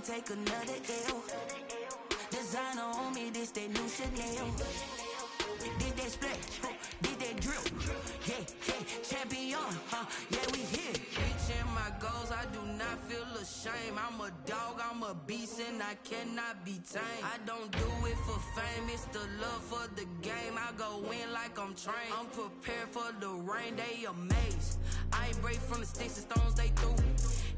take another L. Designer on me, this that new Chanel. Did that splash, did that drip. Yeah, champion, yeah, we here. Reaching my goals, I do not feel ashamed. I'm a dog, I'm a beast, and I cannot be tamed. I don't do it for fame, it's the love for the game. I go in like I'm trained. I'm prepared for the rain, they amazed. I ain't break from the sticks and stones they threw.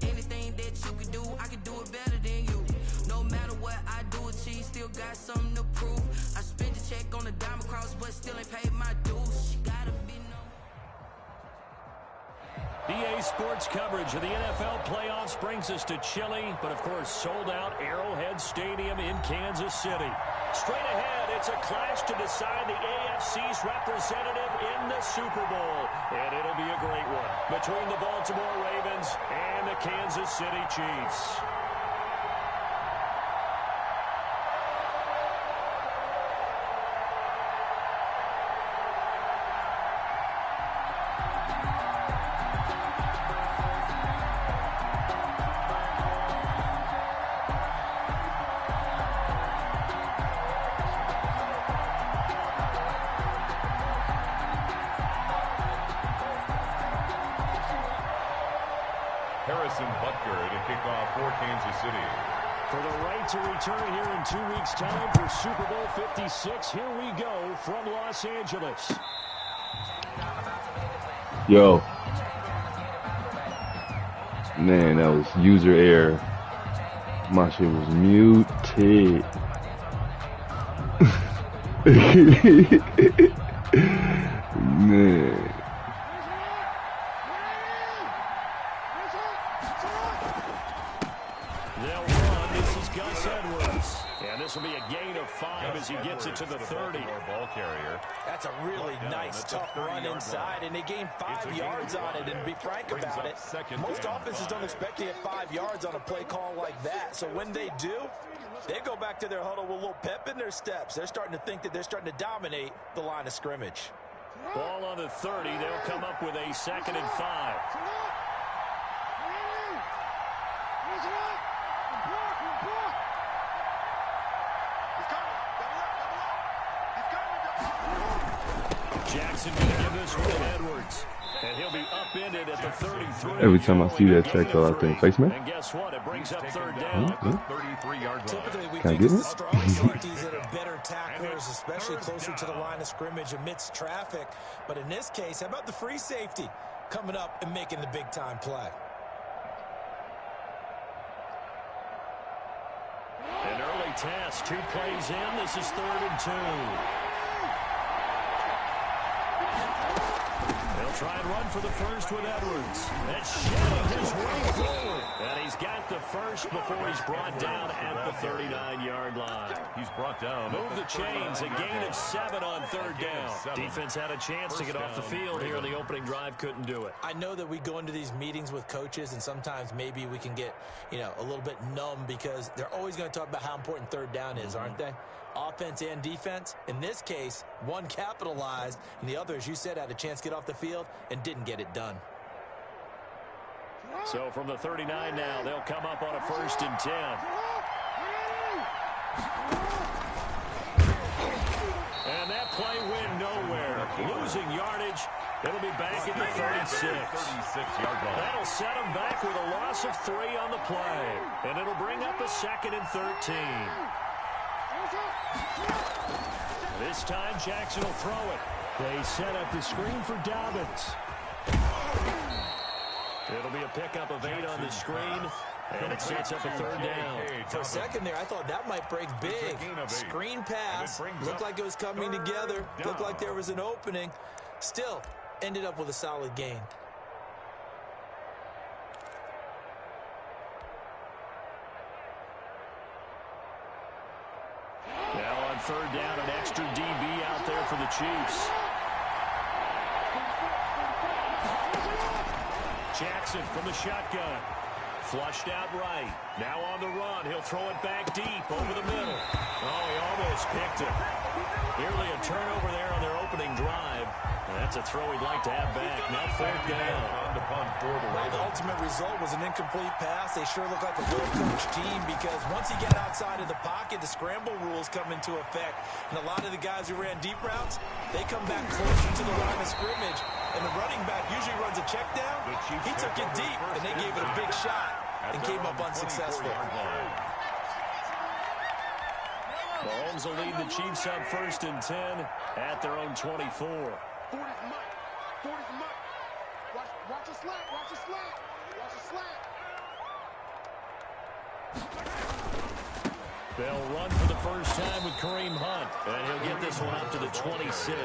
Anything that you can do, I can do it better than you. No matter what I do, achieve, still got something to prove. I spent the check on the diamond cross, but still ain't paid my dues. She gotta be no. EA Sports coverage of the NFL playoffs brings us to chilly, but of course sold out Arrowhead Stadium in Kansas City. Straight ahead, it's a clash to decide the AFC's representative in the Super Bowl. And it'll be a great one between the Baltimore Ravens and the Kansas City Chiefs. For the right to return here in 2 weeks' time for Super Bowl 56, here we go from Los Angeles. Yo. Man, that was user error. My shit was muted. Man. This will be a gain of 5 as he gets it to the 30. Ball carrier. That's a really nice, tough run inside, and they gained 5 yards on it. And to be frank about it, most offenses don't expect to get 5 yards on a play call like that. So when they do, they go back to their huddle with a little pep in their steps. They're starting to think that they're starting to dominate the line of scrimmage. Ball on the 30. They'll come up with a 2nd and 5. Jackson going to give this one to Edwards. And he'll be upended at the 33. Every time I see that check, though, I think, face man. And guess what? It brings up 3rd down. 33-yard Typically, we Can I think get it's it? the strong safeties that are better tacklers, especially closer to the line of scrimmage amidst traffic. But in this case, how about the free safety coming up and making the big-time play? An early test. 2 plays in. This is 3rd and 2. They'll try and run for the first with Edwards. That's shedding his way forward. And he's got the first before he's brought down at the 39-yard line. He's brought down. Move the chains. A gain of 7 on 3rd down. Defense had a chance to get off the field here in the opening drive. Couldn't do it. I know that we go into these meetings with coaches, and sometimes maybe we can get, a little bit numb because they're always going to talk about how important 3rd down is, aren't they? Offense and defense. In this case, one capitalized, and the other, as you said, had a chance to get off the field and didn't get it done. So from the 39 now, they'll come up on a 1st and 10. And that play went nowhere. Losing yardage. It'll be back at the 36. 36-yard line. That'll set them back with a loss of 3 on the play. And it'll bring up a 2nd and 13. This time, Jackson will throw it. They set up the screen for Dobbins. It'll be a pickup of 8 on the screen, and it sets up a 3rd down. For a second there, I thought that might break big. Screen pass. Looked like it was coming together. Looked like there was an opening. Still, ended up with a solid gain. Now on 3rd down, an extra DB out there for the Chiefs. Jackson from the shotgun. Flushed out right. Now on the run. He'll throw it back deep over the middle. Oh, he almost picked it. Nearly a turnover there on their opening drive. That's a throw he'd like to have back. Now fourth down. Well, the ultimate result was an incomplete pass. They sure look like a well-coached team because once you get outside of the pocket, the scramble rules come into effect. And a lot of the guys who ran deep routes, they come back closer to the line of scrimmage. And the running back usually runs a check down. He took it deep, and they gave it a big shot and came up unsuccessful. Mahomes will lead the Chiefs up 1st and 10 at their own 24. Watch the slant. Watch the slant. Watch the slant. They'll run for the first time with Kareem Hunt, and he'll get this one up to the 26.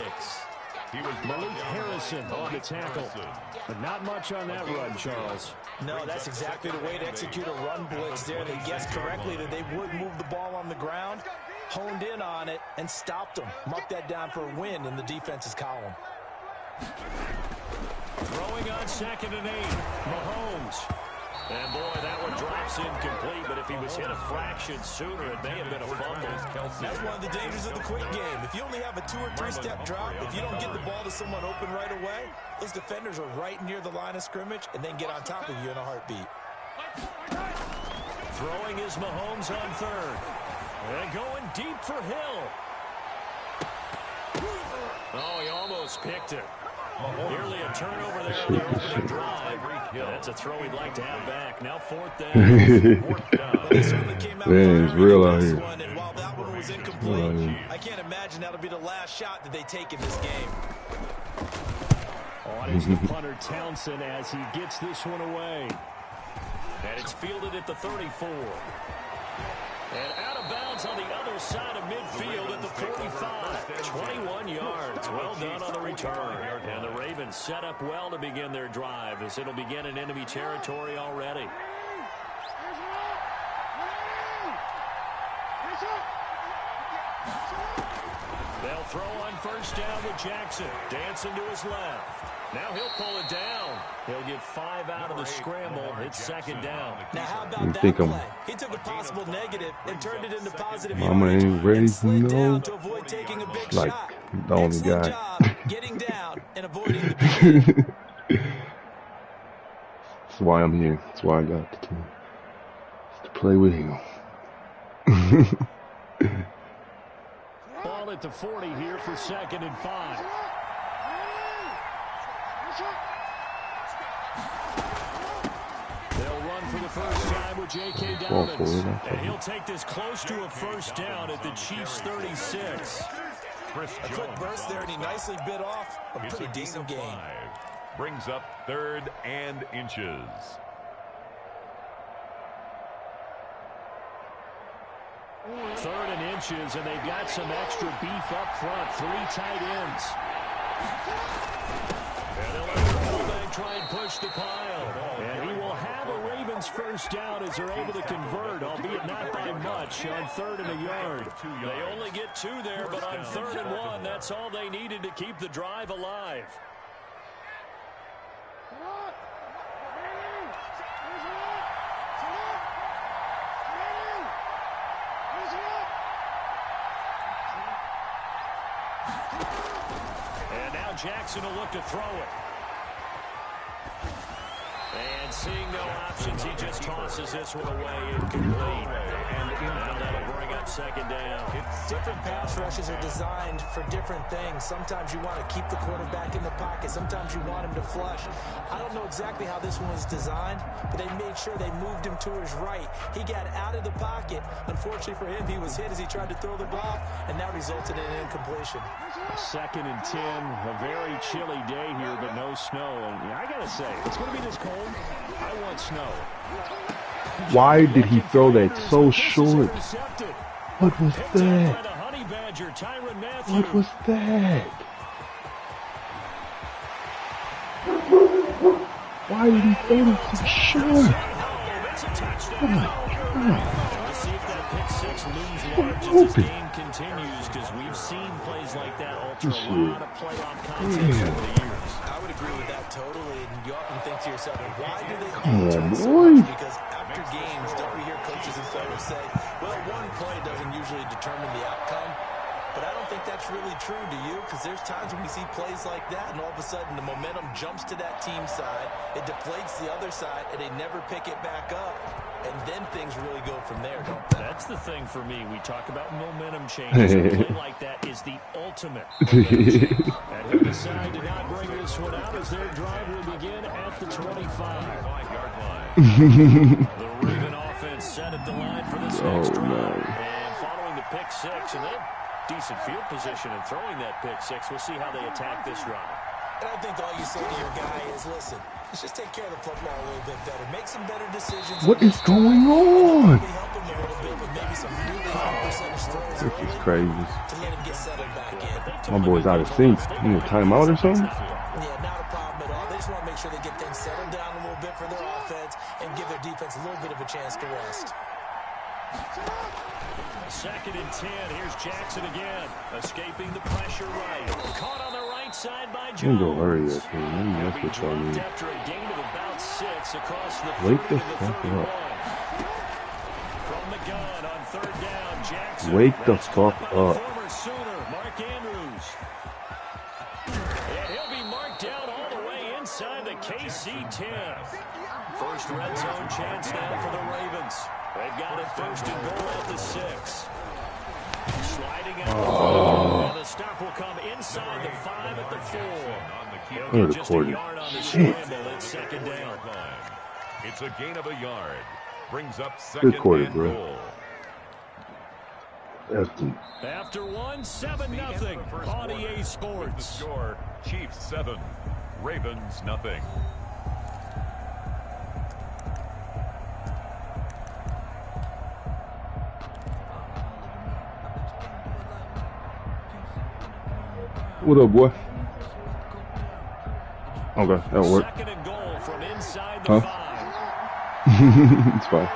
He was Malik Harrison on the tackle. But not much on that run, Charles. No, that's exactly the way to execute a run blitz there. They guessed correctly that they would move the ball on the ground, honed in on it, and stopped them. Mark that down for a win in the defense's column. Throwing on 2nd and 8. Mahomes. And boy, that one drops incomplete, but if he was hit a fraction sooner, it may have been a fumble. That's one of the dangers of the quick game. If you only have a 2- or 3-step drop, if you don't get the ball to someone open right away, those defenders are right near the line of scrimmage and then get on top of you in a heartbeat. Throwing is Mahomes on 3rd. And going deep for Hill. Oh, he almost picked it. Nearly a turnover there on the opening drive. That's a throw he'd like to have back. Now 4th down. They certainly came out Man, it's real out here. One, and while that one was incomplete, I can't imagine that'll be the last shot that they take in this game. On is the punter Townsend as he gets this one away. And it's fielded at the 34. And out of bounds on the other side of midfield at the 45. 21 yards. Well done on the return. And the Ravens set up well to begin their drive as it'll begin in enemy territory already. They'll throw on 1st down with Jackson. Dancing to his left. Now he'll pull it down. He'll get 5 out of the scramble. It's 2nd down. Now how about that play? He took a possible negative and turned it into positive Mama yardage ain't ready and to slid know. down to avoid taking a big Like shot. the only Excellent guy. job getting down and avoiding the big hit. That's why I'm here. That's why I got the team. It's to play with him. Ball at the 40 here for 2nd and 5. They'll run for the first time with J.K. Dobbins. And he'll take this close to a 1st down at the Chiefs' 36. A quick burst there, and he nicely bit off a pretty decent game. Brings up 3rd and inches. 3rd and inches, and they've got some extra beef up front. 3 tight ends. And they'll let the fullback try and push the pile. And he will have a Ravens first down as they're able to convert, albeit not by much, on 3rd and a yard. They only get 2 there, but on 3rd and 1, that's all they needed to keep the drive alive. And now Jackson will look to throw it. And seeing no options, he just tosses this one away incomplete. And now that'll bring up 2nd down. Different pass rushes are designed for different things. Sometimes you want to keep the quarterback in the pocket. Sometimes you want him to flush. I don't know exactly how this one was designed, but they made sure they moved him to his right. He got out of the pocket. Unfortunately for him, he was hit as he tried to throw the ball, and that resulted in an incompletion. 2nd and 10, a very chilly day here, but no snow. And I got to say, if it's going to be this cold, I want snow. Why did he throw that so short? What was that? What was that? Why did he throw that so short? Oh my God. We'll see if that pick 6 looms large as this game continues, because we've seen plays like that alter a lot of playoff context over the years. I would agree with that totally, and you often think to yourself, why do they Come on, so boy. much? Because after games, don't we hear coaches and players say, well, one play doesn't usually determine the outcome. but I don't think that's really true, do you? Because there's times when we see plays like that, and all of a sudden the momentum jumps to that team side, it deflates the other side, and they never pick it back up. And then things really go from there, don't they? That's the thing for me. We talk about momentum changes. A play like that is the ultimate momentum change. And he'll decide to not bring this one out as their drive will begin at the 25-yard line. The Raven offense set at the line for this next drive. And following the pick six, and they have decent field position in throwing that pick six. We'll see how they attack this drive. And I think all you say to your guy is, listen, let's just take care of the football a little bit better. Make some better decisions. What is going on? Help him a little bit, but maybe some really high percentage throws This is crazy. to let him get settled back in. My boy's out of sync. You need a timeout or something? Yeah, not a problem at all. They just want to make sure they get things settled down a little bit for their offense and give their defense a little bit of a chance to rest. 2nd and 10. Here's Jackson again. Escaping the pressure right. Caught on the right side by Jones. Let me go hurry up here. Let me mess with y'all. After a gain of about 6 across the Wake the 30 fuck to the up. 31. From the gun on 3rd down, Jackson. Wake the That's fuck caught by the up. former Sooner, Mark Andrews. And he'll be marked down all the way inside the KC 10. First red zone chance now for the Ravens. They've got it 1st and goal at the 6. Sliding out. And the stop will come inside the 5 at the 4. He'll get just a yard on the scramble. It's 2nd down. It's a gain of a yard. Brings up 2nd and goal. After 1, 7-0 on EA Sports. The score, Chiefs 7, Ravens nothing. What up, boy? Okay, that'll work. 2nd and goal from inside the 5. It's fine.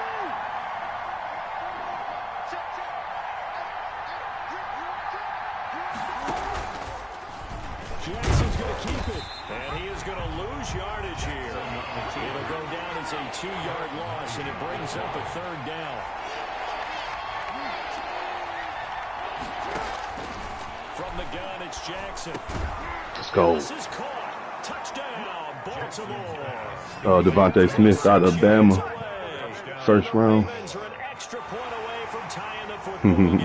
Jackson's going to keep it, and he is going to lose yardage here. It'll go down as a 2-yard loss, and it brings up a 3rd down. From the gun, it's Jackson. Let's go. This is caught. Touchdown, Baltimore. Devontae Smith out of Bama. 1st round. Ravens are an extra point away from tying the football game.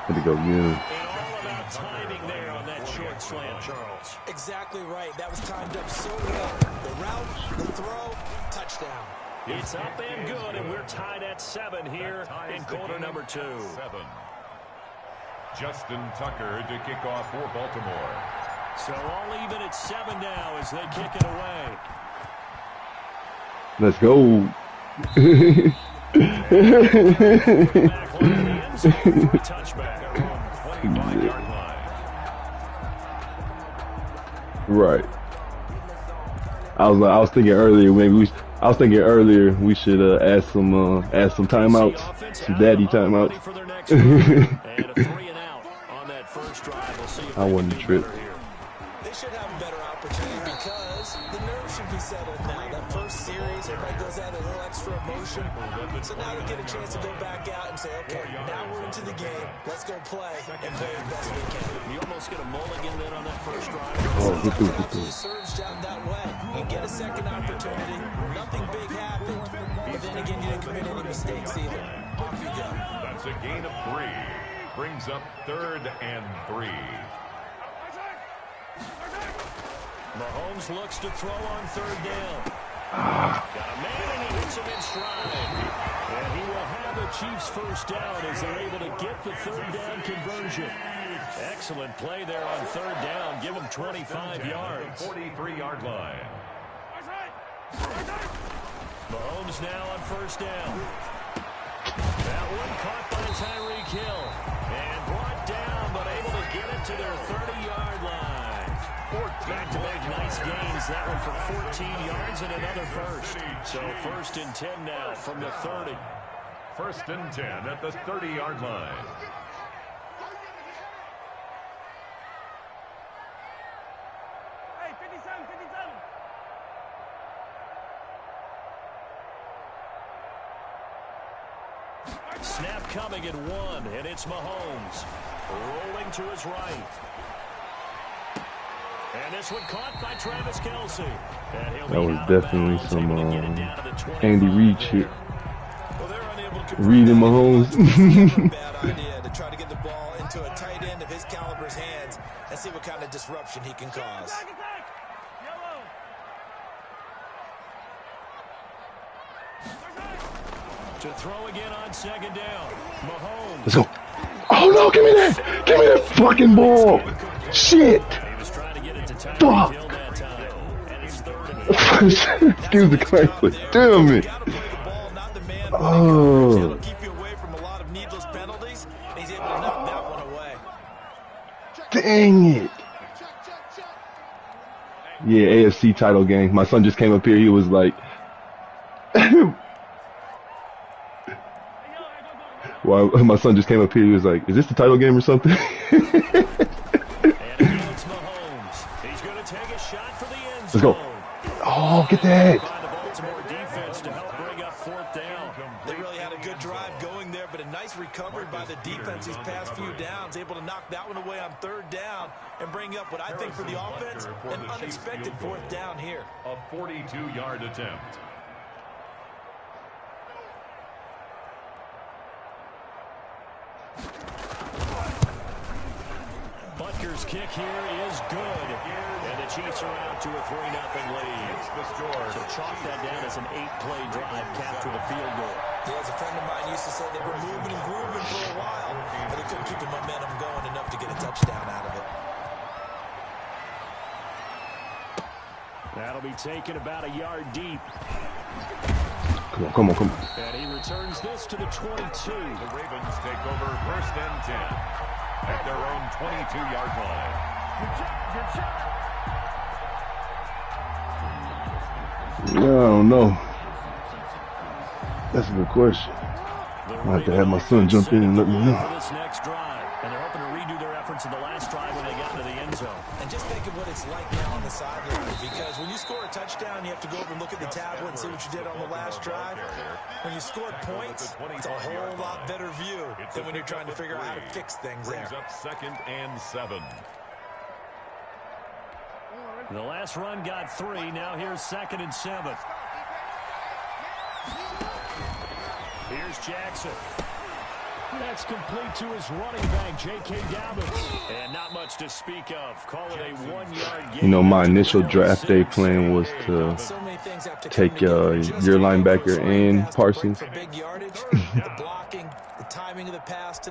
Had to go again. And all about timing there on that short slant, Charles. Exactly right. That was timed up so well. The route, the throw, touchdown. It's up and good, and we're tied at 7 here in quarter number 2. 7. Justin Tucker to kick off for Baltimore. So all even at 7 now as they kick it away. Let's go. Back line in the end zone for a touchback. 25-yard line. Right. I was thinking earlier we should add some timeouts, some daddy timeouts. And a 3 and out on that first drive. We'll see if I wouldn't trip. They should have a better opportunity because the nerves should be settled now. That first series, everybody goes out a little extra emotion. So now they get a chance to go back out and say, okay, now we're into the game. Let's go play and play the best we can. You almost get a mulligan then on that first drive. Oh, good through. Absolutely serves down that way. You get a second opportunity. Nothing big happened. But then again, you didn't commit any mistakes either. Off you go. That's a gain of 3. Brings up 3rd and 3. Mahomes looks to throw on 3rd down. Got a man and he hits him in stride. And he will have the Chiefs first down as they're able to get the 3rd down conversion. Excellent play there on 3rd down. Give him 25 yards. 43-yard line. Mahomes now on 1st down. That one caught by Tyreek Hill. And brought down, but able to get it to their 30-yard line. Back-to-back nice gains. That one for 14 yards and another first. So 1st and 10 now from the 30. 1st and 10 at the 30-yard line. Hey, 57, 57. Snap coming at 1, and it's Mahomes. Rolling to his right. And this one caught by Travis Kelce. That was definitely some Andy Reid shit. Reid and Mahomes. Bad idea to try to get the ball into a tight end of his caliber's hands and see what kind of disruption he can cause. To throw again on second down. Mahomes. Let's go. Oh no, give me that. Give me that fucking ball. Shit. Fuck. Excuse the language. Damn it. Oh. Dang it. Yeah, AFC title game. My son just came up here. He was like, well, my son just came up here. He was like, is this the title game or something? Let's go. Oh, get that. They really had a good drive going there, but a nice recovery by the defense these past few downs, able to knock that one away on third down and bring up what I think for the offense, an unexpected fourth down here. A 42-yard attempt. Butker's kick here is good. And the Chiefs are out to a 3-0 lead. So chalk that down as an 8-play drive, capture the field goal. Yeah, as a friend of mine used to say, they were moving and grooving for a while, but they couldn't keep the momentum going enough to get a touchdown out of it. That'll be taken about a yard deep. Come on. And he returns this to the 22. The Ravens take over 1st and 10 at their own 22-yard line. I don't know. That's a good question. I have to have my son jump in and let me know. This next drive, and they're hoping to redo their efforts in the last drive when they got into the end zone. And just think of what it's like now on the sideline, because when you score a touchdown, you have to go over and look at the tablet and see what you did on the last drive. When you score points, it's a whole lot better view than when you're trying to figure out how to fix things there. Brings up 2nd and 7. The last run got 3. Now here's 2nd and 7. Here's Jackson. That's complete to his running back, J.K. Dobbins. And not much to speak of. Call it a 1-yard gain. You know, my initial draft day plan was to take your linebacker and Parsons.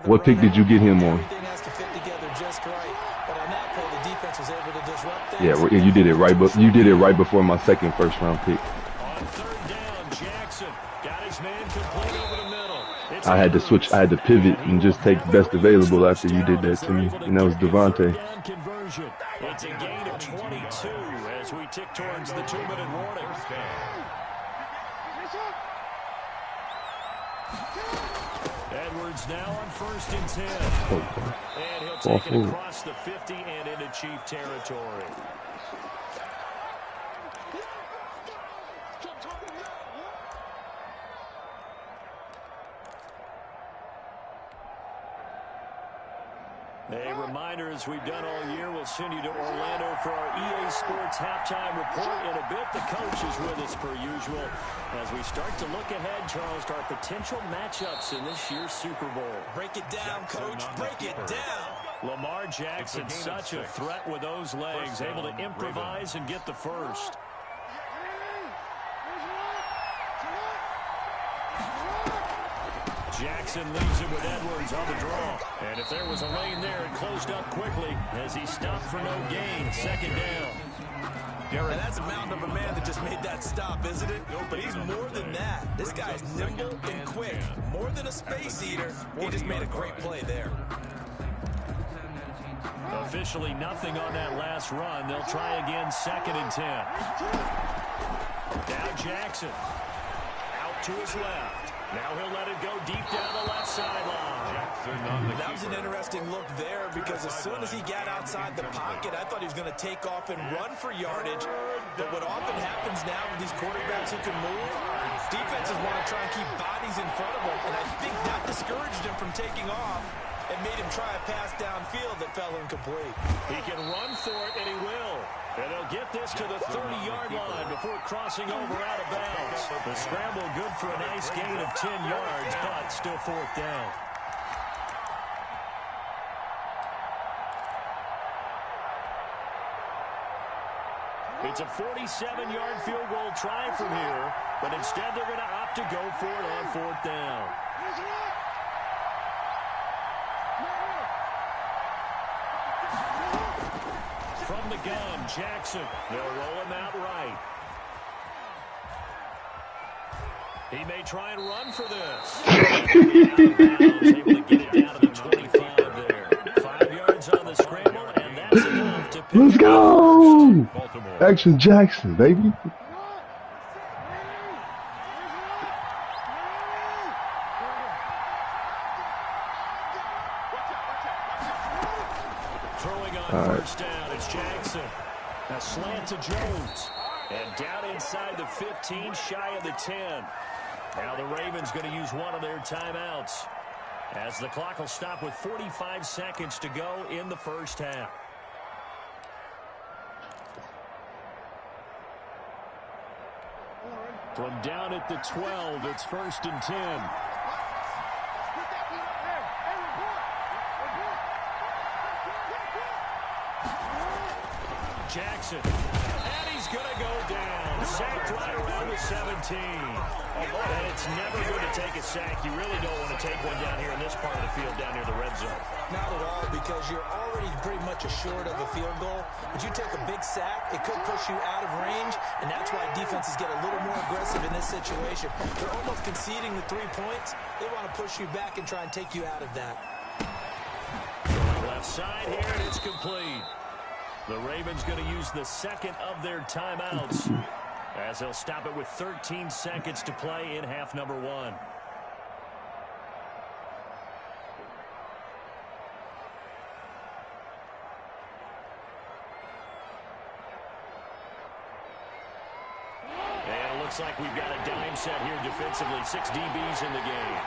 What pick did you get him on? Yeah, you did it right. But you did it right before my second first-round pick. On third down, Jackson got his man complete over the middle. I had to switch. I had to pivot and just take best available after you did that to me, and that was Devontae. It's a gain of 22 as we tick towards the 2-minute warning. Edwards now on 1st and 10. And he'll take it across the 50 and into Chief territory. A reminder, as we've done all year, we'll send you to Orlando for our EA Sports halftime report. In a bit, the coach is with us per usual as we start to look ahead, Charles, to our potential matchups in this year's Super Bowl. Break it down, Coach. Break it down. Lamar Jackson, such a threat with those legs, able to improvise and get the first. Jackson leaves it with Edwards on the draw. And if there was a lane there, it closed up quickly as he stopped for no gain. 2nd down. And that's a mountain of a man that just made that stop, isn't it? But he's more than that. This guy is nimble and quick. More than a space eater. He just made a great play there. Officially nothing on that last run. They'll try again, 2nd and 10. Now Jackson. Out to his left. Now he'll let it go deep down the left sideline. That was an interesting look there because as soon as he got outside the pocket, I thought he was going to take off and run for yardage. But what often happens now with these quarterbacks who can move, defenses want to try and keep bodies in front of them, and I think that discouraged him from taking off. and made him try a pass downfield that fell incomplete. He can run for it, and he will. And they'll get this to the 30-yard line before crossing over out of bounds. The scramble good for a nice gain of 10 yards, but still fourth down. It's a 47-yard field goal try from here, but instead they're going to opt to go for it on fourth down. From the gun, Jackson. They'll roll him out right. He may try and run for this. Able to get it down to the 25 there. 5 yards on the scramble, and that's enough to pick. Let's go! Action Jackson, baby. Throwing on first down, it's Jackson. A slant to Jones. And down inside the 15, shy of the 10. Now the Ravens going to use one of their timeouts, as the clock will stop with 45 seconds to go in the first half. From down at the 12, it's 1st and 10. Jackson. And he's going to go down. Sacked right around the 17. And it's never good to take a sack. You really don't want to take one down here in this part of the field, down near the red zone. Not at all, because you're already pretty much assured of a field goal. But you take a big sack, it could push you out of range, and that's why defenses get a little more aggressive in this situation. They're almost conceding the 3 points. They want to push you back and try and take you out of that. Left side here, and it's complete. The Ravens going to use the second of their timeouts, as they'll stop it with 13 seconds to play in half number 1. And it looks like we've got a dime set here defensively. 6 DBs in the game.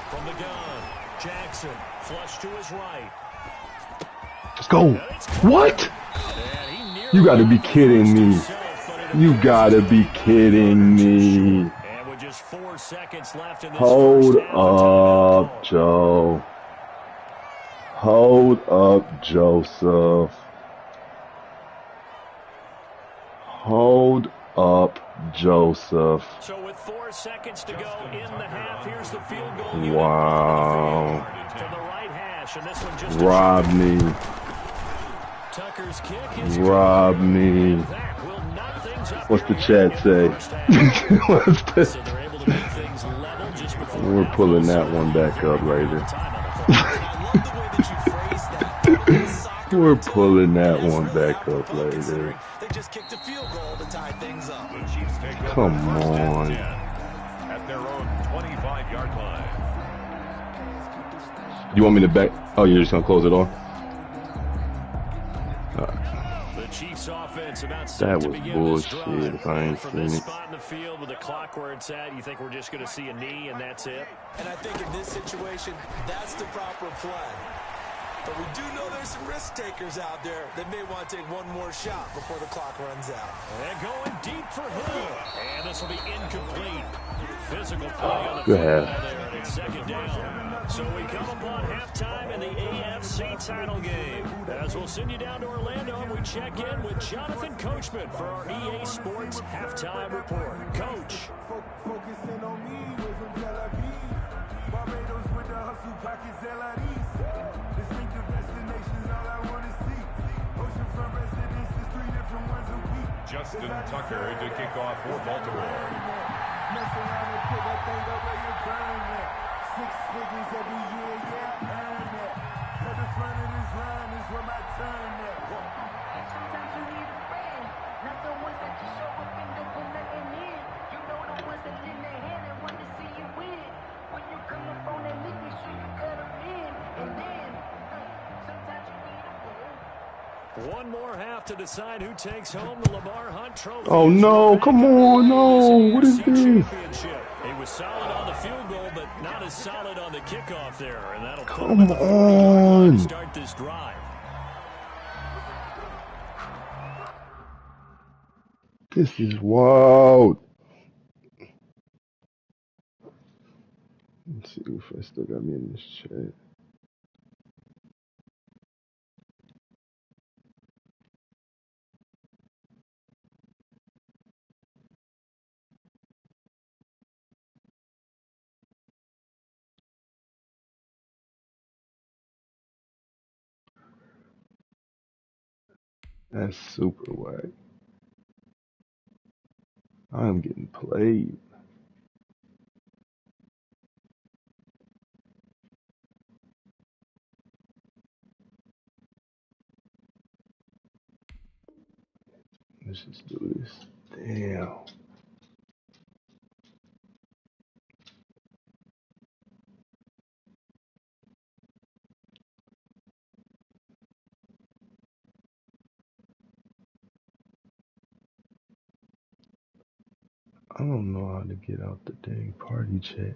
From the gun, Jackson, flush to his right. Let's go. What? You got to be kidding me. You got to be kidding me. And with just 4 seconds left in this Hold up, Joe. Hold up, Joseph. Hold up, Joseph. So with 4 seconds to go in the half, here's the field goal. Wow. From the right hash, and this one just Rob me. Tucker's kick is Rob me. What's the chat say? What's the... So they're able to make things level just before We're pulling that one back up later. We're pulling that one back up later. They just kicked a field goal to tie things up. The Chiefs take over Come on. at their own 25-yard line. You want me to back? Oh, you're just going to close it on? The Chiefs offense about That to was begin bullshit this if I ain't from seen this it. spot in the field with the clock where it's at, you think we're just going to see a knee and that's it? And I think in this situation, that's the proper play. But we do know there's some risk takers out there that may want to take one more shot before the clock runs out. And going deep for Hill. And this will be incomplete. Physical play on the Good field half. there, and it's 2nd down. So we come upon halftime in the AFC title game. As we'll send you down to Orlando, and we check in with Jonathan Coachman for our EA Sports halftime report. Coach. Focusing on me, way from Tel Aviv. Barbados with the hustle pockets, LIDs. Distinctive destinations, all I want to see. Oceanfront residences, 3 different ones a week. Justin Tucker to kick off for Baltimore. Mess around and put that thing up where you burn that. 6 figures every year, yeah, I earn that. At the front of this line is where my turn at. Sometimes you need a friend, not the ones that just show up and don't put nothing in. You know the ones that lend their hand and want to see you win. When you come up on that lick, make sure you cut them in. And then, sometimes you need a friend. One more half to decide who takes home the Lamar Hunt Trophy. Oh no, come on, no. What is this? He was solid on the field goal, but not as solid on the kickoff there. And that'll put Come him at the 40-yard line to start this drive. This is wild. Let's see if I still got me in this chat. That's super whack. I'm getting played. Let's just do this. Damn. I don't know how to get out the dang party chat.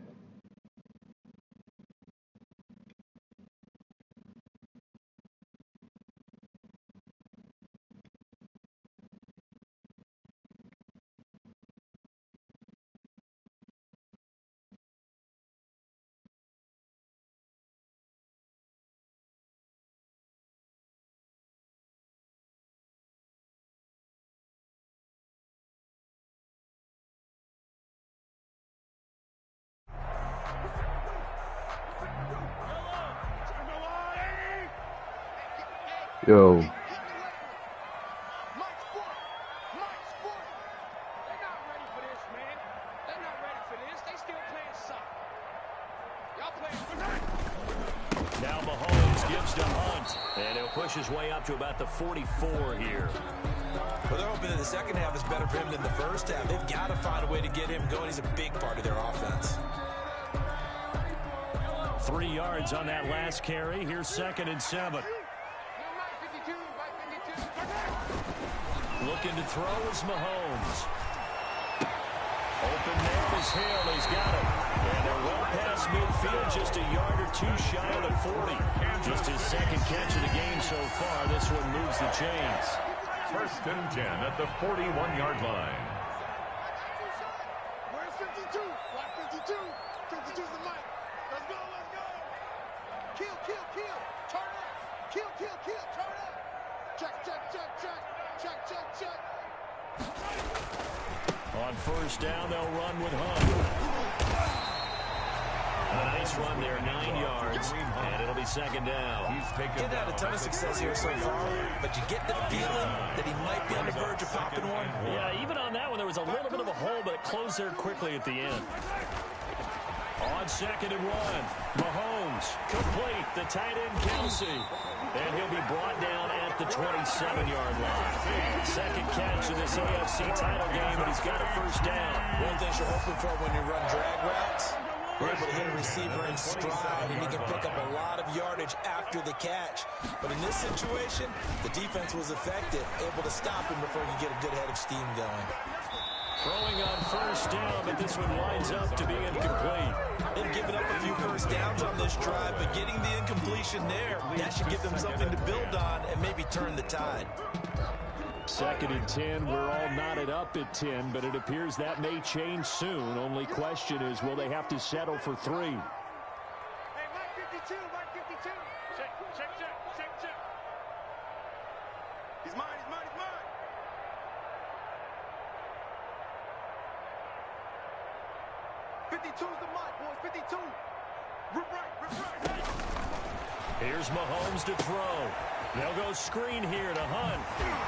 Yo. Now Mahomes gives to Hunt, and he'll push his way up to about the 44 here. Well, they're hoping that the second half is better for him than the first half. They've got to find a way to get him going. He's a big part of their offense. 3 yards on that last carry. Here's 2nd and 7. Looking to throw is Mahomes. Open man is Hill. He's got it. And they're well past midfield, just a yard or two shy of the 40. Just his second catch of the game so far. This one moves the chains. 1st and 10 at the 41-yard line. Where's 52? Block 52. 52's the mic. Let's go, let's go. Kill, kill, kill. Turn up. Kill, kill, kill. Turn up. Check, check, check, check. Check, check, check. On 1st down, they'll run with Hunt. A nice run there, 9 yards, and it'll be 2nd down. He's had a ton of success here so far, but you get the feeling that he might be on the verge of popping one. Yeah, even on that one, there was a little bit of a hole, but it closed there quickly at the end. On 2nd and 1, Mahomes, complete, the tight end Kelsey, and he'll be brought down at the 27-yard line. 2nd catch in this AFC title game, and he's got a 1st down. One thing you're hoping for when you run drag routes, you're able to hit a receiver in stride, and he can pick up a lot of yardage after the catch. But in this situation, the defense was effective, able to stop him before he could get a good head of steam going. Throwing on 1st down, but this one lines up to be incomplete. They've given up a few 1st downs on this drive, but getting the incompletion there, that should give them something to build on and maybe turn the tide. 2nd and 10, we're all knotted up at 10, but it appears that may change soon. Only question is, will they have to settle for 3? Hey, Mike 52, Mike 52. Check, check, check, check, check. He's mine, he's mine, he's mine. 52's the mic, boys, 52. Rip right, rip right. Here's Mahomes to throw. They'll go screen here to Hunt.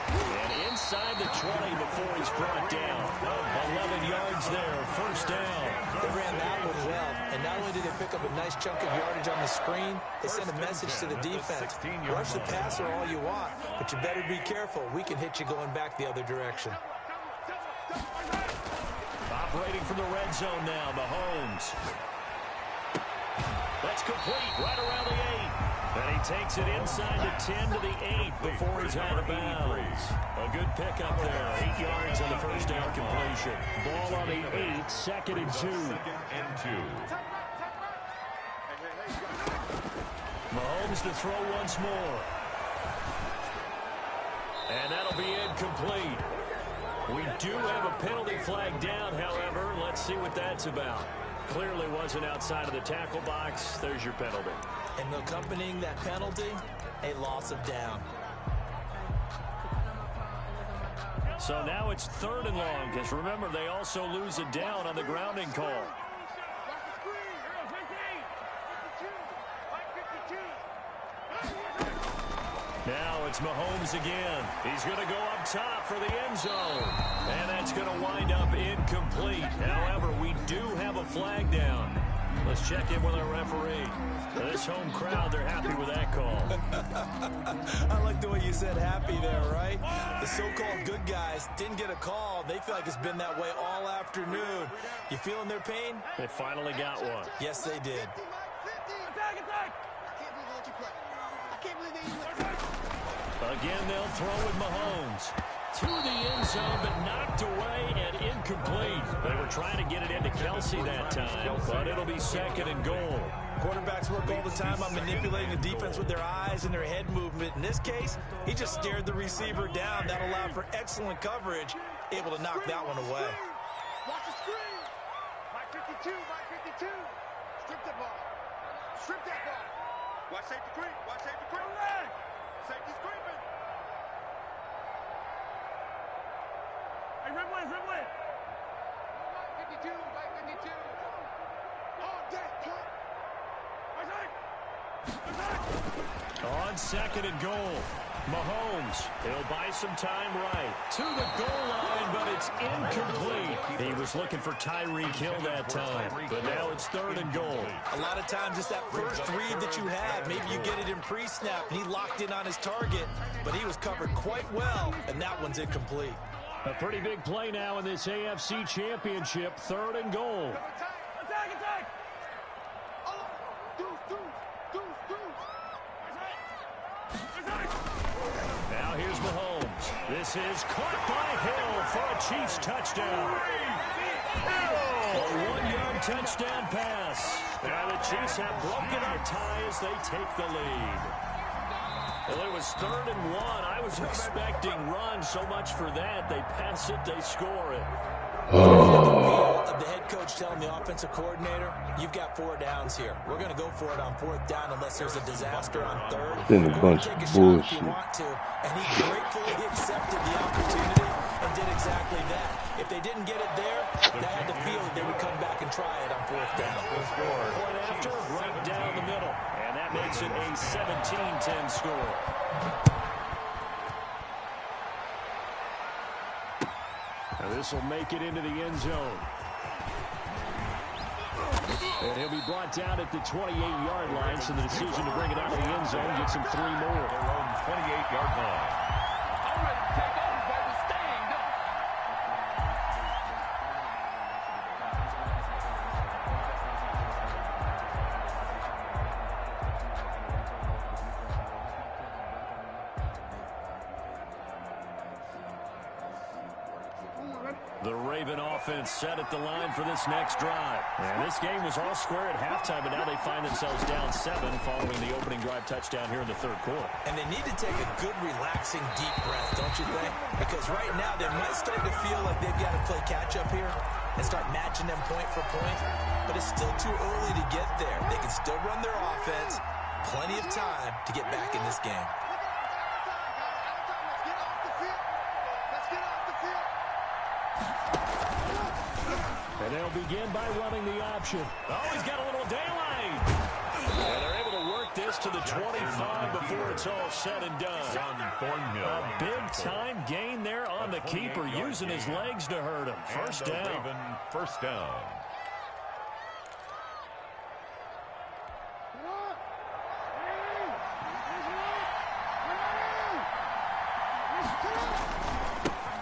And inside the 20 before he's brought down. 11 yards there, 1st down. They ran that one well, and not only did they pick up a nice chunk of yardage on the screen, they sent a message to the defense. Rush the passer all you want, but you better be careful. We can hit you going back the other direction. Operating from the red zone now, Mahomes. That's complete, right around the 8. And he takes it inside the 10 to the 8 before he's out of bounds. A good pickup there. 8 yards on the first down completion. Ball on the 8, 2nd and 2. Mahomes to throw once more. And that'll be incomplete. We do have a penalty flag down, however. Let's see what that's about. Clearly wasn't outside of the tackle box. There's your penalty. And accompanying that penalty, a loss of down. So now it's 3rd and long, because remember, they also lose a down on the grounding call. Now it's Mahomes again. He's going to go up top for the end zone. And that's going to wind up incomplete. However, we do have a flag down. Let's check in with our referee. This home crowd, they're happy with that call. I like the way you said happy there, right? The so-called good guys didn't get a call. They feel like it's been that way all afternoon. You feeling their pain? They finally got one. Yes, they did. Again, they'll throw with Mahomes. To the end zone, but knocked away and incomplete. They were trying to get it into Kelsey that time, but it'll be 2nd and goal. Quarterbacks work all the time on manipulating the defense with their eyes and their head movement. In this case, he just stared the receiver down. That allowed for excellent coverage, able to knock that one away. Watch the screen. Mike 52, Mike 52. Strip that ball. Strip that ball. Watch safety screen. Watch safety screen. Safety screaming. Hey, Rimley. Mike 52, Mike 52. All day, punt. On 2nd and goal, Mahomes, he'll buy some time right. To the goal line, but it's incomplete. He was looking for Tyreek Hill that time, but now it's 3rd and goal. A lot of times it's that first read that you have. Maybe you get it in pre-snap, and he locked in on his target, but he was covered quite well, and that one's incomplete. A pretty big play now in this AFC Championship, 3rd and goal. Attack. Now here's Mahomes. This is caught by Hill for a Chiefs touchdown. A 1-yard touchdown pass. Now the Chiefs have broken our tie as they take the lead. Well, it was 3rd and 1. I was expecting run. So much for that. They pass it, they score it. Of the head coach telling the offensive coordinator, you've got 4 downs here. We're going to go for it on 4th down unless there's a disaster on 3rd. Then a bunch of bullshit. If you want to, and he gratefully accepted the opportunity and did exactly that. If they didn't get it there, they had the feel that they would come back and try it on 4th down. Point after, right down the middle. And that makes it a 17-10 score. Now this will make it into the end zone. And he'll be brought down at the 28-yard line, so the decision to bring it out of the end zone gets him 3 more. Their own 28-yard line. I'm ready to take over, baby. Stand up. The Raven offense set at the line for this next drive. And this game was all square at halftime, but now they find themselves down 7 following the opening drive touchdown here in the 3rd quarter. And they need to take a good, relaxing, deep breath, don't you think? Because right now they might start to feel like they've got to play catch-up here and start matching them point for point. But it's still too early to get there. They can still run their offense. Plenty of time to get back in this game. And they'll begin by running the option. Oh, he's got a little daylight. And they're able to work this to the 25 before it's all said and done. A big-time gain there on the keeper, using his legs to hurt him. First down. First down.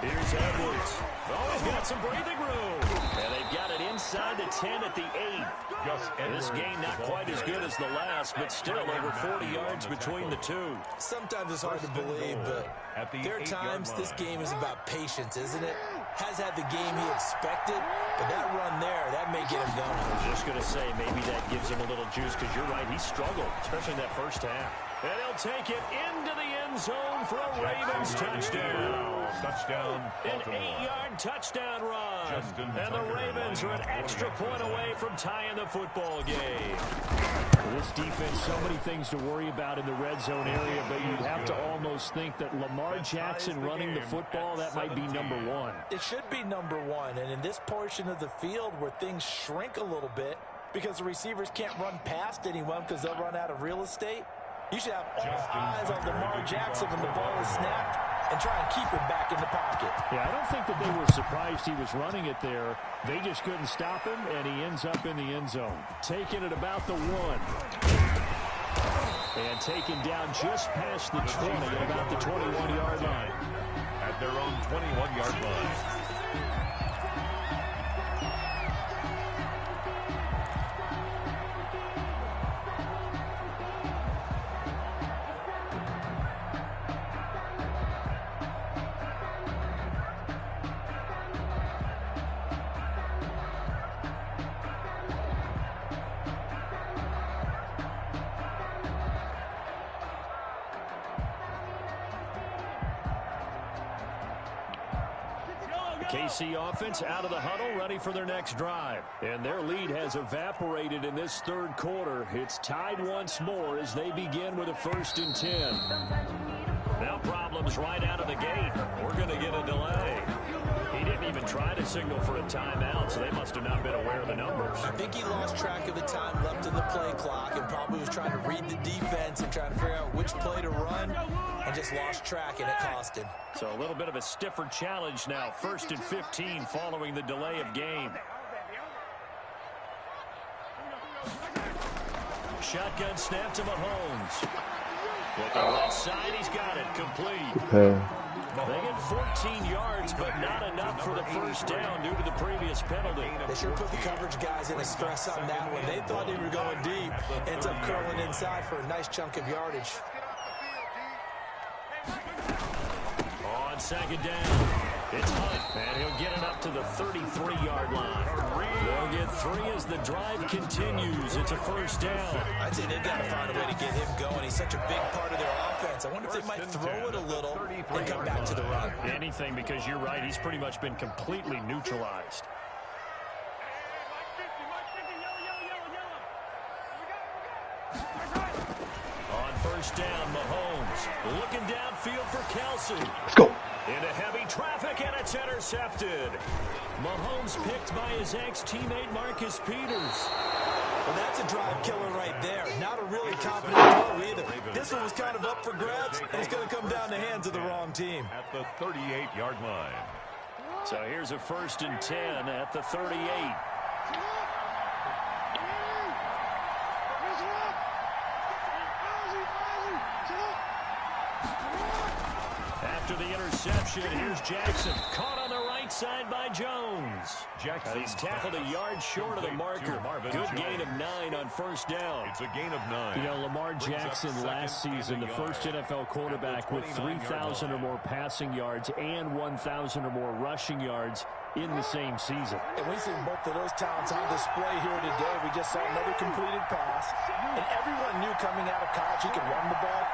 Here's Edwards. Oh, he's got some breathing room. And they've got it inside the 10 at the 8. This game not quite as good as the last, but still over 40 yards between the two. Sometimes it's hard to believe, but there are times this game is about patience, isn't it? Has had the game he expected, but that run there, that may get him going. I was just going to say, maybe that gives him a little juice, because you're right, he struggled, especially in that first half. And he'll take it into the end zone for a Ravens touchdown. An 8-yard touchdown run. And the Ravens are an extra point away from tying the football game. This defense, so many things to worry about in the red zone area, but you'd have to almost think that Lamar Jackson running the football, that might be number one. It should be number one, and in this portion of the field where things shrink a little bit because the receivers can't run past anyone because they'll run out of real estate, you should have all eyes on Lamar Jackson when the ball is snapped and try and keep him back in the pocket. Yeah, I don't think that they were surprised he was running it there. They just couldn't stop him, and he ends up in the end zone. Taking it about the 1. And taken down just past the 20 at about the 21-yard line. At their own 21-yard line. KC offense out of the huddle, ready for their next drive. And their lead has evaporated in this third quarter. It's tied once more as they begin with a 1st and 10. Now problems right out of the gate. We're going to get a delay. He didn't even try to signal for a timeout, so they must have not been aware of the numbers. I think he lost track of the time left in the play clock and probably was trying to read the defense and trying to figure out which play to run and just lost track, and it cost him. So a little bit of a stiffer challenge now. 1st and 15 following the delay of game. Shotgun snap to Mahomes. With the left side, he's got it. Complete. They get 14 yards, but not enough for the first down due to the previous penalty. They sure put the coverage guys in a stress on that one. They thought they were going deep. Ends up curling inside for a nice chunk of yardage. On 2nd down, it's Hunt, and he'll get it up to the 33-yard line. They'll get 3 as the drive continues. It's a first down. I'd say they've got to find a way to get him going. He's such a big part of their offense. I wonder if they might throw it a little and come back to the run. Anything, because you're right. He's pretty much been completely neutralized. On 1st down, Mahomes looking downfield for Kelsey. Let's go. Into heavy traffic, and it's intercepted. Mahomes picked by his ex-teammate Marcus Peters. Well, that's a drive killer right there. Not a really confident throw either. This one was kind of up for grabs, and it's going to come down the hands of the wrong team. At the 38-yard line. So here's a 1st and 10 at the 38. After the interception, here's Jackson. Caught on the right side by Jones. He's tackled a yard short of the marker. Good gain of 9 on 1st down. It's a gain of 9. You know, Lamar Jackson last season, the first NFL quarterback with 3,000 or more passing yards and 1,000 or more rushing yards in the same season. And we've seen both of those talents on display here today. We just saw another completed pass. And everyone knew coming out of college he could run the ball.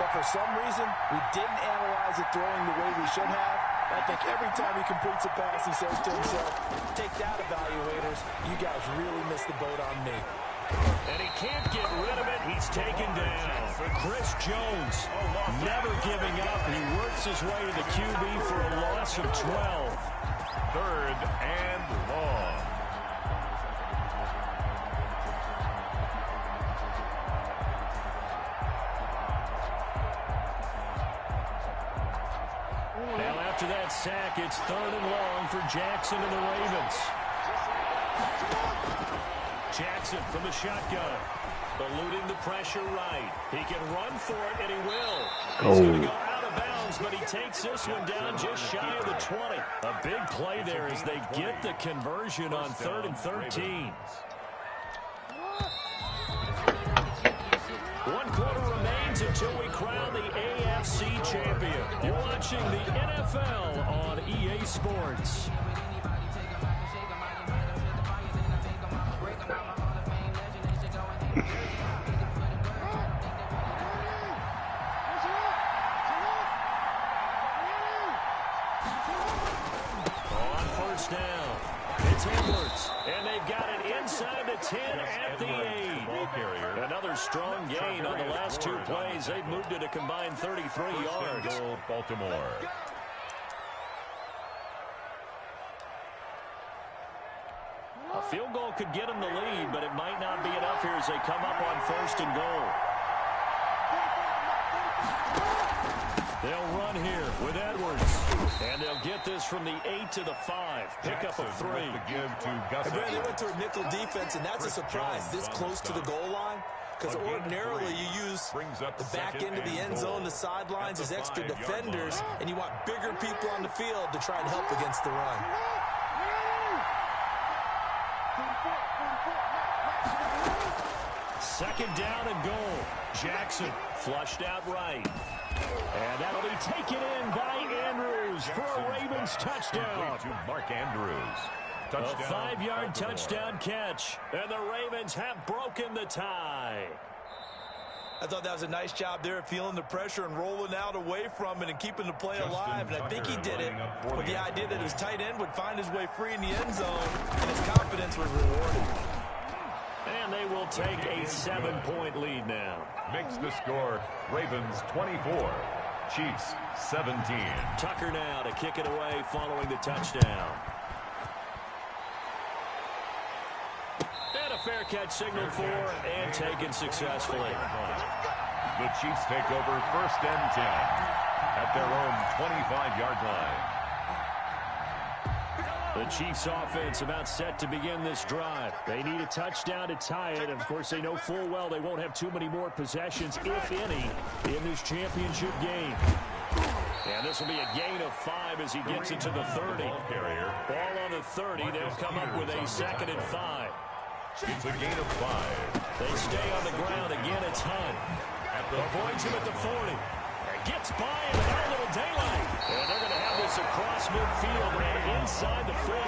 But for some reason, we didn't analyze it throwing the way we should have. I think every time he completes a pass, he says to himself, take that, evaluators. You guys really missed the boat on me. And he can't get rid of it. He's taken down. Chris Jones, never giving up. He works his way to the QB for a loss of 12. 3rd and long. Now after that sack, it's 3rd and long for Jackson and the Ravens. Jackson from the shotgun. Eluding the pressure right. He can run for it, and he will. He's going to go out of of bounds, but he takes this one down just shy of the 20. A big play there as they get the conversion on 3rd and 13. 1 quarter remains until we crown the AFC champion. You're watching the NFL on EA Sports. On first down, it's Edwards, and they've got it inside the 10 at the 8. Another strong gain on the last 2 plays. They've moved it a combined 33 yards. Baltimore. A field goal could get them the lead, but it might not be enough here as they come up on 1st and goal. They'll run here with Edwards. And they'll get this from the 8 to the 5. Pickup of 3. They went to a nickel defense, and that's a surprise this close to the goal line. Because ordinarily you use the back end of the end zone, the sidelines as extra defenders, and you want bigger people on the field to try and help against the run. Second down and goal. Jackson flushed out right. And that'll be taken in by Andrews for a Ravens touchdown. To Mark Andrews. Touchdown. A 5-yard touchdown catch. And the Ravens have broken the tie. I thought that was a nice job there of feeling the pressure and rolling out away from it and keeping the play alive. And I think he did it with the idea that his tight end would find his way free in the end zone, and his confidence was rewarded. And they will take a 7-point lead now. Makes the score Ravens 24, Chiefs 17. Tucker now to kick it away following the touchdown. And a fair catch signaled for and taken successfully. The Chiefs take over 1st and 10 at their own 25-yard line. The Chiefs offense about set to begin this drive. They need a touchdown to tie it. Of course, they know full well they won't have too many more possessions, if any, in this championship game. And this will be a gain of 5 as he gets into the 30. Ball on the 30. They'll come up with a 2nd and 5. It's a gain of 5. They stay on the ground. Again, it's Hunt. Avoids him at the 40. Gets by him without a little daylight. And they're going to have this across midfield and inside the 45.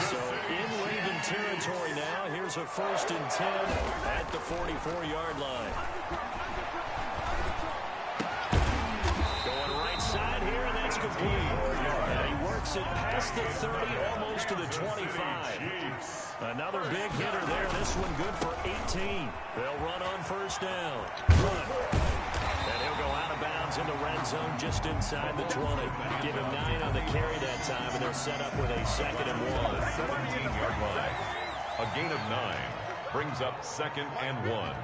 So in Raven territory now. Here's a 1st and 10 at the 44-yard line. Going right side here, and that's complete. And he works it past the 30, almost to the 25. Another big hitter there. This one good for 18. They'll run on 1st down. And he'll go out of bounds in the red zone just inside the 20. Give him 9 on the carry that time, and they're set up with a 2nd and 1. 17-yard line. A gain of 9 brings up 2nd and 1.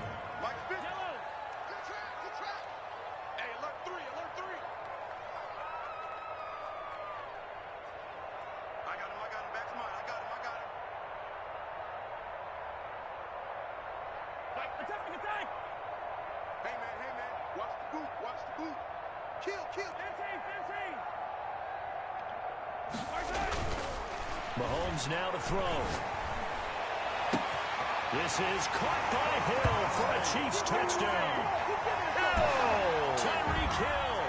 Mahomes now to throw. This is caught by Hill for a Chiefs touchdown. Tyreek Hill,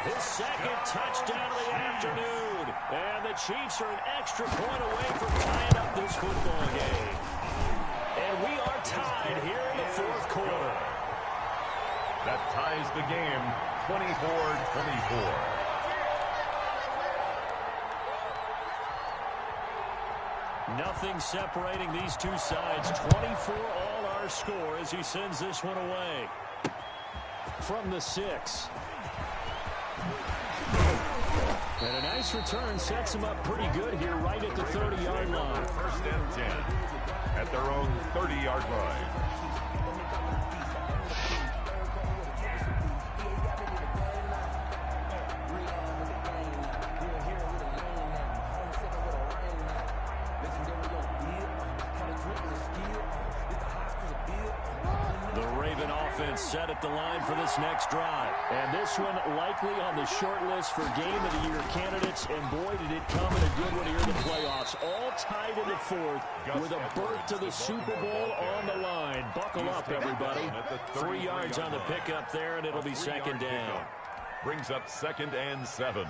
his 2nd touchdown of the afternoon. And the Chiefs are an extra point away from tying up this football game. And we are tied here in the 4th quarter. That ties the game 24-24. Nothing separating these two sides. 24 all our score as he sends this one away. From the 6. And a nice return sets him up pretty good here right at the 30-yard line. 1st and 10 at their own 30-yard line. driven offense set at the line for this next drive. And this one likely on the short list for Game of the Year candidates. And boy, did it come in a good one here in the playoffs. All tied in the fourth with a berth to the Super Bowl on the line. Buckle up, everybody. 3 yards on the pickup there, and it'll be second down. Brings up 2nd and 7.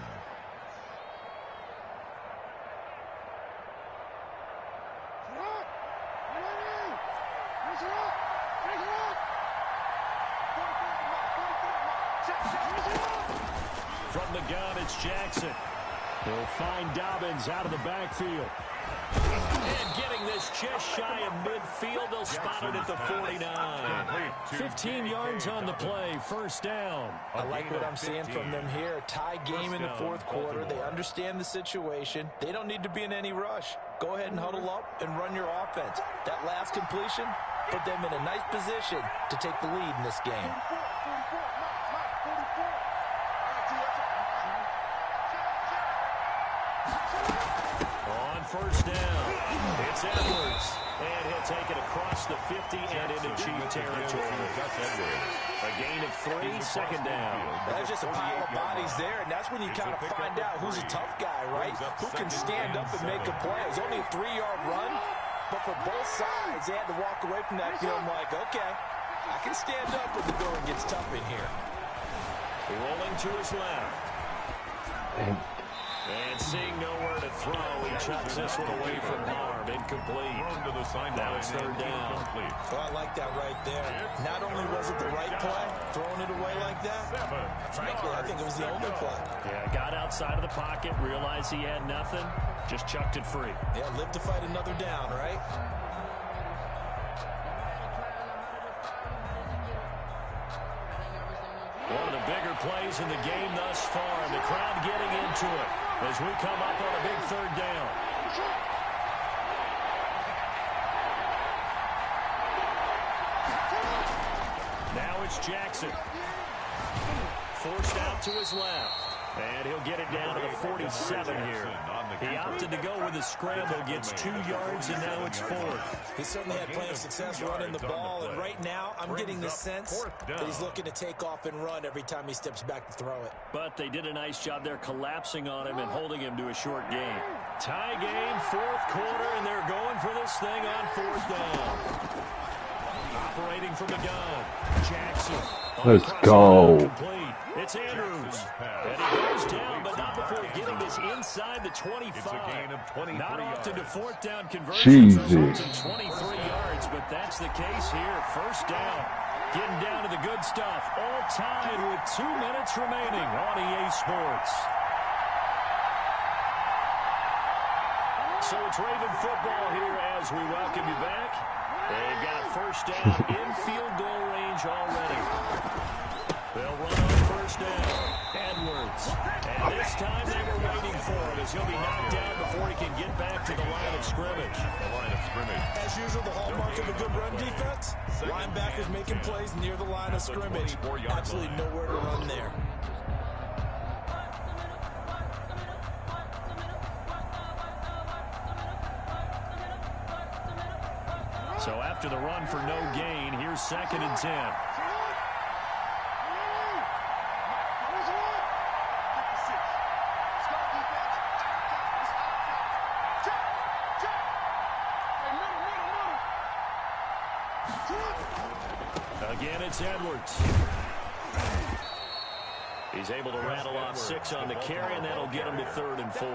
From the gun, it's Jackson. He'll find Dobbins out of the backfield. And getting this just shy of midfield, they'll spot it at the 49. 15 yards on the play, first down. I like what I'm seeing from them here. A tie game in the fourth quarter. They understand the situation. They don't need to be in any rush. Go ahead and huddle up and run your offense. That last completion put them in a nice position to take the lead in this game. On first down, it's Edwards. And he'll take it across the 50 and into Chief territory. A gain of 3, second down. There's just a pile of bodies there, and that's when you kind of find out who's a tough guy, right? Who can stand up and make a play. It's only a 3-yard run, but for both sides, they had to walk away from that feeling like, okay, I can stand up when the going gets tough in here. Rolling to his left. And seeing nowhere to throw, he chucks this one away from harm. Incomplete. Now it's third down. Well, I like that right there. Not only was it the right play, throwing it away like that, frankly, I think it was the only play. Yeah, got outside of the pocket, realized he had nothing, just chucked it free. Yeah, live to fight another down, right? One of the bigger plays in the game thus far, and the crowd getting into it as we come up on a big third down. Now it's Jackson. Forced out to his left. And he'll get it down to the 47 here. He opted to go with a scramble, gets 2 yards, and now it's 4th. He certainly had plenty of success running the ball, and right now I'm getting the sense that he's looking to take off and run every time he steps back to throw it. But they did a nice job there collapsing on him and holding him to a short gain. Tie game, fourth quarter, and they're going for this thing on 4th down. Operating from the gun, Jackson. Let's go. It's Andrews. And he goes down, but not before getting this inside the 25. Not often do 4th down conversions result in 23 yards, but that's the case here. First down. Getting down to the good stuff. All tied with 2 minutes remaining on EA Sports. So it's Raven football here as we welcome you back. They've got first down in field goal range already. They'll run on first down. Edwards. And this time they were waiting for him as he'll be knocked down before he can get back to the line of scrimmage. As usual, the hallmark of a good run defense, linebackers making plays near the line of scrimmage. Absolutely nowhere to run there. So after the run for no gain, here's 2nd and 10. Again, it's Edwards. He's able to rattle off 6 on the carry, and that'll get him to 3rd and 4.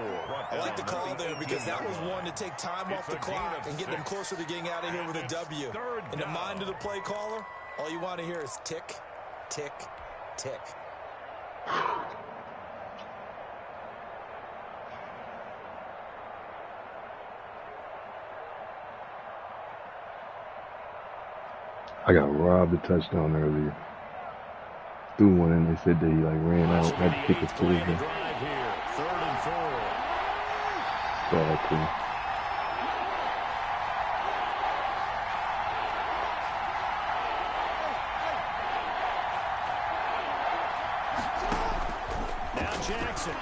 I like the call there because that was one to take time off the clock and get them closer to getting out of here with a W. In the mind of the play caller, all you want to hear is tick, tick, tick. I got robbed a touchdown earlier. Threw one and they said they ran out. I had to kick a field goal. 3rd and 4. That's all I could. Now Jackson.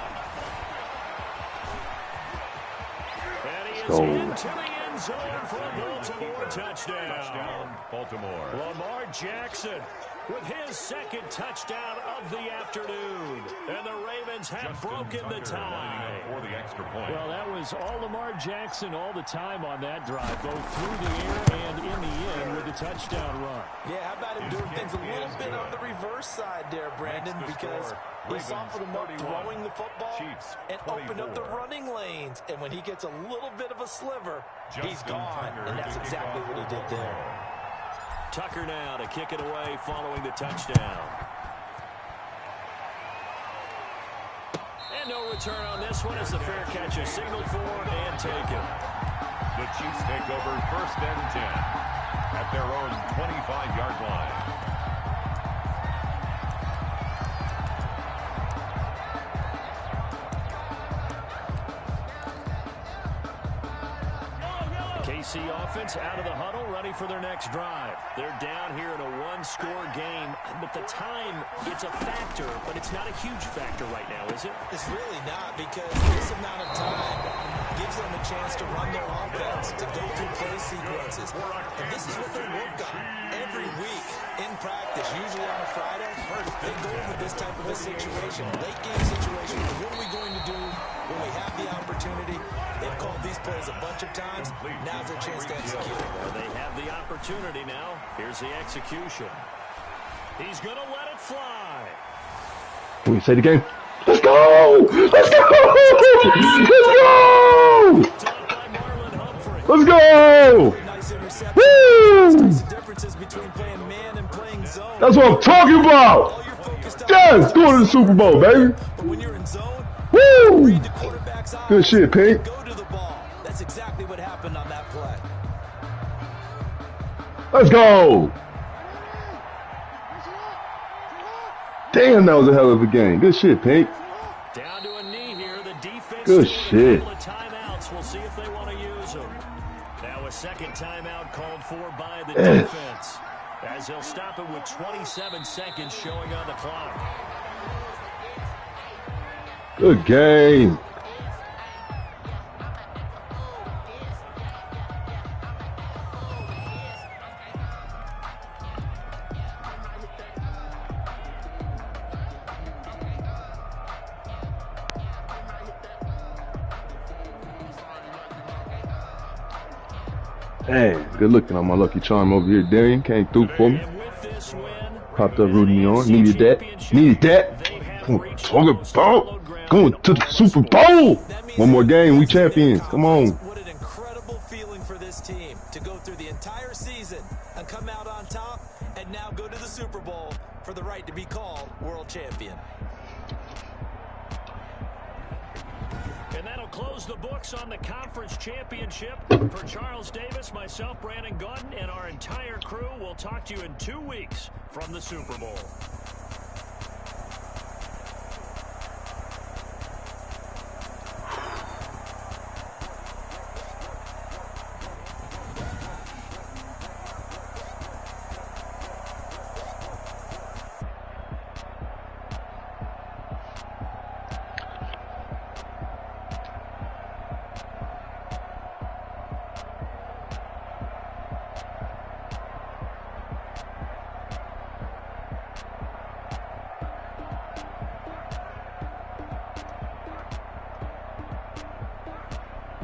And he is Go. into the end end zone for a Baltimore touchdown. Baltimore. Lamar Jackson with his second touchdown of the afternoon. And the Ravens have broken the tie. For the extra point. Well, that was all Lamar Jackson all the time on that drive, both through the air and in the end with the touchdown run. Yeah, how about him doing things a little bit on the reverse side there, Brandon, because he softened him up throwing the football and opened up the running lanes. And when he gets a little bit of a sliver, he's gone. And that's exactly what he did there. Tucker now to kick it away following the touchdown. And no return on this one as the fair catch is signaled for and taken. The Chiefs take over 1st and 10 at their own 25-yard line. KC offense out of the huddle, ready for their next drive. They're down here in a one-score game, but the time, it's a factor, but it's not a huge factor right now, is it? It's really not, because this amount of time gives them a chance to run their offense, to go through play sequences. And this is what they work on every week in practice, usually on a Friday. They go over this type of a situation, late game situation. What are we going to do when we have the opportunity? They've called these plays a bunch of times. Now's their chance to execute. Well, they have the opportunity now. Here's the execution. He's going to let it fly. Can we say the game? Let's go! Let's go! Let's go! Let's go! Nice interception. Woo! Differences between playing man and playing zone. That's what I'm talking about! Yes! Going to the Super Bowl, baby! But when you're in zone, woo! read the quarterback's eyes. Good shit, Pink. Go to the ball. That's exactly what happened on that play. Let's go! Damn, that was a hell of a game. Good shit, Pink. Down to a knee here. The defense. Good shit. Timeouts. We'll see if they want to use them. Now a second timeout called for by the defense, as they'll stop it with 27 seconds showing on the clock. Good game. Hey, good looking on my lucky charm over here. Darian came through for me. Popped up, rooting me on. Needed that. Needed that. Talking about going to the Super Bowl. One more game, we champions. Come on. What an incredible feeling for this team to go through the entire season and come out on top and now go to the Super Bowl for the right to be called world champion. And that'll close the books on the conference championship. For Charles Davis, myself, Brandon Gaudin, and our entire crew, we'll talk to you in 2 weeks from the Super Bowl.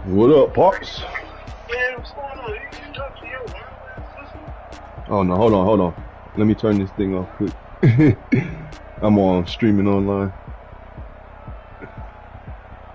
What up, Pops? Man, what's going on? You talk to your Oh no, hold on. Let me turn this thing off quick. I'm on streaming online.